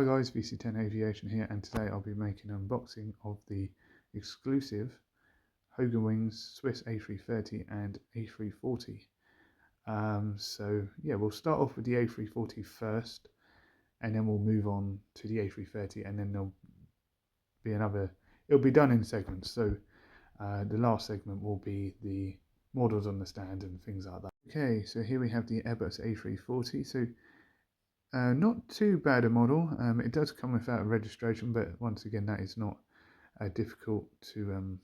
Hi guys, VC10 Aviation here, and today I'll be making an unboxing of the exclusive Hogan Wings Swiss A330 and A340. So yeah, we'll start off with the A340 first, and then we'll move on to the A330, and then there'll be it'll be done in segments. So the last segment will be the models on the stand and things like that. Okay, so here we have the Airbus A340. So not too bad a model. It does come without a registration, but once again, that is not difficult to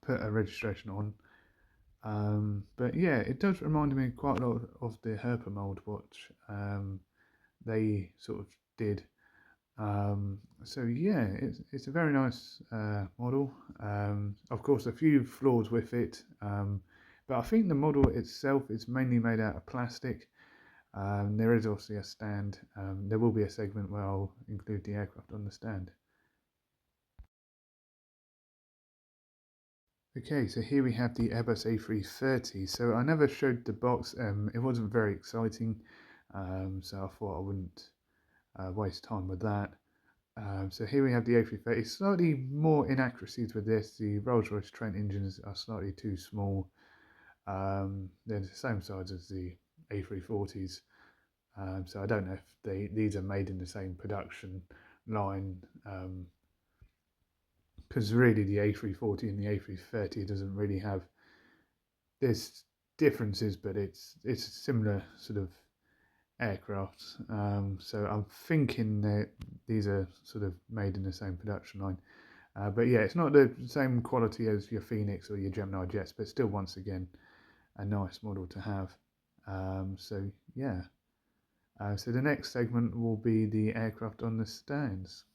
put a registration on. But yeah, it does remind me quite a lot of the Herpa mold, which they sort of did. So yeah, it's a very nice model. Of course, a few flaws with it, but I think the model itself is mainly made out of plastic. There is obviously a stand. There will be a segment where I'll include the aircraft on the stand. Okay, so here we have the Airbus A330. So I never showed the box. It wasn't very exciting, so I thought I wouldn't waste time with that. So here we have the A330. Slightly more inaccuracies with this. The Rolls-Royce Trent engines are slightly too small. They're the same size as the A340s. So I don't know if these are made in the same production line, because really the A340 and the A330 doesn't really have, there's differences, but it's a similar sort of aircraft. So I'm thinking that these are sort of made in the same production line. But yeah, it's not the same quality as your Phoenix or your Gemini jets, but still, once again, a nice model to have. So yeah. So the next segment will be the aircraft on the stands.